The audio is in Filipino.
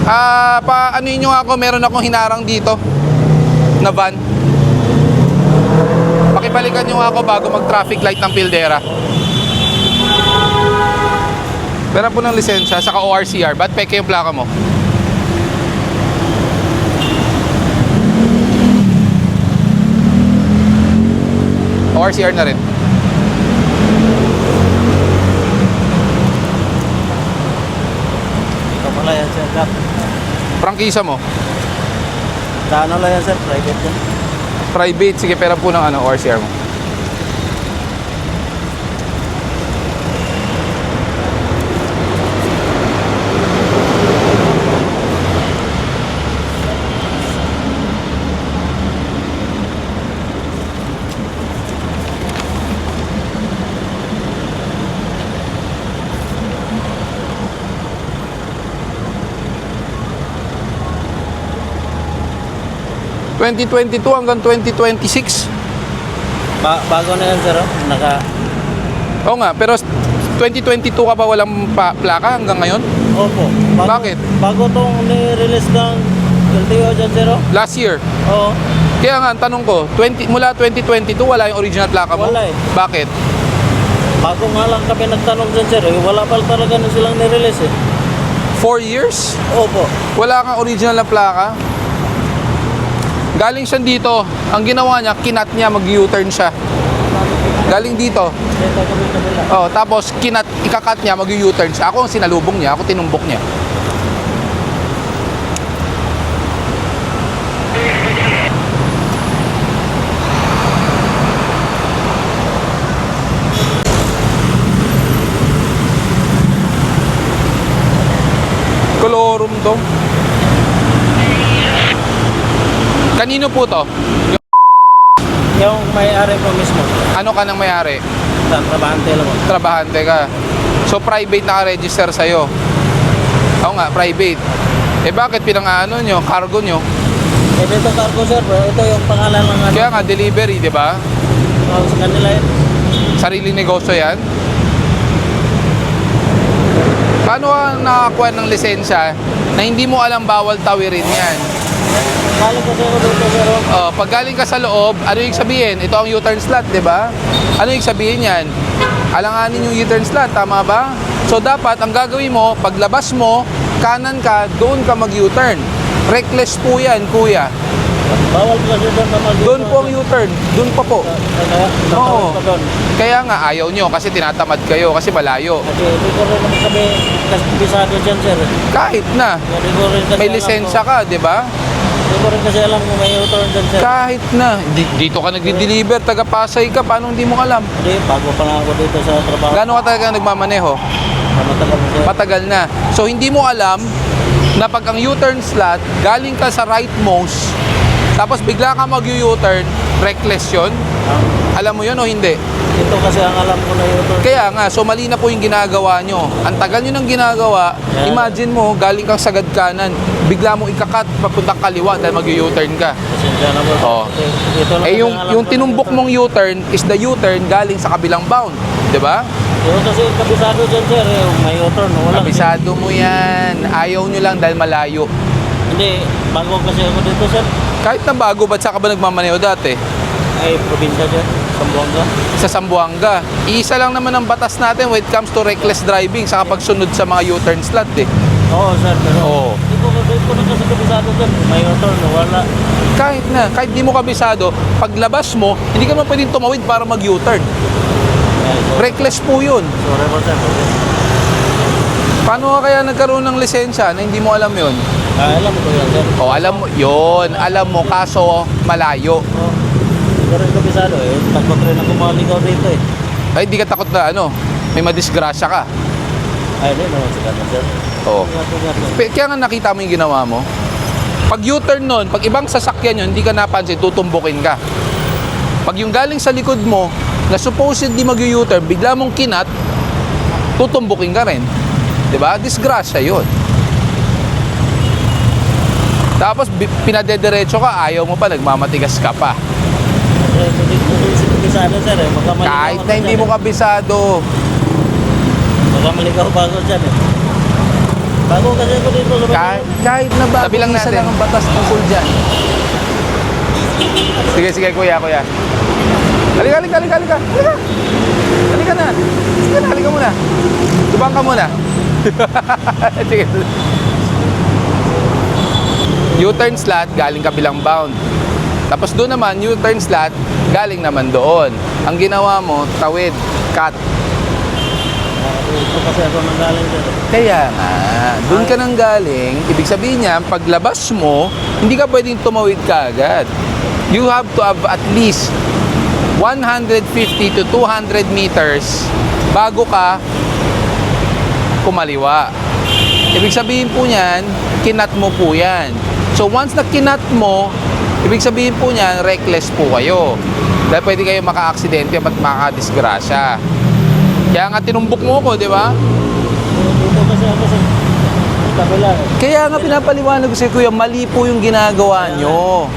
Ano nyo ako, meron akong hinarang dito na van. Pakibalikan nyo ako bago mag-traffic light ng Pildera. Meron po ng lisensya, saka ORCR. Ba't peke yung plaka mo? ORCR na rin. Ito pala yan, sir. Prangkisa mo? Sa ano lang yan, sir? Private yan. Private, sige, pera po ng ORCR mo. ...2022 hanggang 2026. Bago na yan, sir. Oo nga, pero 2022 ka pa walang plaka hanggang ngayon? Opo. Bakit? Bago itong ni-release ng LTO dyan, sir. Last year. Oo. Kaya nga, ang tanong ko, mula 2022 wala yung original plaka mo? Wala eh. Bakit? Bago nga lang kami nagtanong dyan, sir. Wala pa talaga na silang ni-release eh. 4 years? Opo. Wala kang original na plaka? Galing siya dito. Ang ginawa niya, kinat niya, mag-U-turn siya. Galing dito. Dito kami kabila. Oh, tapos ikakat niya, mag-U-turn siya. Ako ang sinalubong niya, ako tinumbok niya. Colorum to. Kanino po to? Yung may-ari po mismo. Ano ka nang may-ari? Trabahante lang po. Trabahante ka. So private naka-register sa'yo. Oo nga, private. Eh bakit pinang-ano nyo, cargo nyo? Eh dito cargo, sir. Ito yung pangalan ng ano. Kaya nga, delivery, di ba? Sa kanila yun. Sariling negosyo yan. Paano ka nakakuha ng lisensya na hindi mo alam bawal tawirin yan? Galing kasi ako dito, sir. Oh, pag galing ka sa loob, ano yung sabihin? Ito ang U-turn slot, di ba? Ano yung sabihin yan? Alanganin yung U-turn slot, tama ba? So dapat, ang gagawin mo, paglabas mo, kanan ka, doon ka mag-U-turn. Reckless po yan, kuya. Bawal kasi doon na mag-U-turn. Doon po ang U-turn. Doon pa po. Oo. Kaya nga, ayaw nyo kasi tinatamad kayo kasi malayo. Kasi hindi ko rin naman kami kabisado dyan, sir. Kahit na. Hindi ko rin kasi May alam lisensya ka, di ba? Hindi ko rin kasi alam kung may U-turn dyan, sir. Kahit na. Dito ka nagdi-deliver, taga-Pasay ka, paano hindi mo alam? Hindi, bago pa lang ako dito sa trabaho. Gano'n ka talaga nagmamaneho? Matagal na, sir. Matagal na. So hindi mo alam na pag ang U-turn slot, galing ka sa rightmost, tapos bigla ka mag-U-turn, reckless yun? Alam mo yun o hindi? Ito kasi ang alam ko na U-turn. Kaya nga, so mali na po yung ginagawa nyo. Ang tagal nyo nang ginagawa, imagine mo, galing kang sagad kanan, bigla mo ikakat, papuntang kaliwa dahil mag-U-turn ka. Pasensya na po. Oo. Ito lang Eh kasi ang alam yung ko na tinumbok U-turn. mong U-turn is the U-turn galing sa kabilang bound. Di ba? Yung kasi kabisado dyan, sir. Yung may U-turn. Wala. Kabisado mo yan. Ayaw nyo lang dahil malayo. Hindi, bago kasi ako dito, sir. Kahit na bago, ba't saan ka ba nagmamaneho dati? Ay, probinsya dyan. Sambuanga. Sa Zamboanga. Iisa lang naman ang batas natin when it comes to reckless driving sa pagsunod sa mga U-turn slot eh. Oo, sir. Pero Oo. hindi ko na kasi kabisado dyan. May U-turn. Wala. Kahit di mo kabisado, paglabas mo, hindi ka naman pwedeng tumawid para mag-U-turn. Ay, Reckless po yun. sorry po, sir. Paano ka kaya nagkaroon ng lisensya na hindi mo alam yun? Alam ko yan, sir. O, alam mo, yun, alam mo, kaso malayo. Oo. Hindi ko rin kabisado eh. Takot rin ako maligaw dito eh. Ay, di ka takot na may madisgrasya ka. Ay, hindi naman sila na, sir. Oo. Ingat. Kaya nga nakita mo yung ginawa mo. Pag U-turn nun, pag ibang sasakyan yun, hindi ka napansin, tutumbukin ka. Pag yung galing sa likod mo, na supposedly mag-U-turn, bigla mong kinat, tutumbukin ka rin. Diba? Disgrasya yun. Tapos pinadediretso ka, ayaw mo pa, nagmamatigas ka pa. Hindi ko kabisado, sir eh. Kahit na hindi mo kabisado. Baka maligaw pa ako dyan eh. Bago kasi ako dito sa Kahit na ba, Tabi lang isa natin. lang ang batas tungkol dyan. Sige, kuya. Halika. Halika na. Sige na, halika muna. Tubang ka muna. Sige. U-turn slot, galing kabilang bound. Tapos doon naman, U-turn slot, galing naman doon. Ang ginawa mo, tawid, cut. Dito kasi ako nanggaling sir. Kaya nga, doon ka nang galing. Ibig sabihin niya, paglabas mo, hindi ka pwedeng tumawid ka agad. You have to have at least 150 to 200 meters bago ka kumaliwa. Ibig sabihin po niyan, kinat mo po yan. So once na kinat mo, ibig sabihin po niyan, reckless po kayo. Dahil pwede kayo maka-aksidente at makadisgrasya. Kaya nga tinumbok mo ko, di ba? Dito kasi ako sa kabila. Kaya nga pinapaliwanag ko sa kuya, mali po yung ginagawa nyo.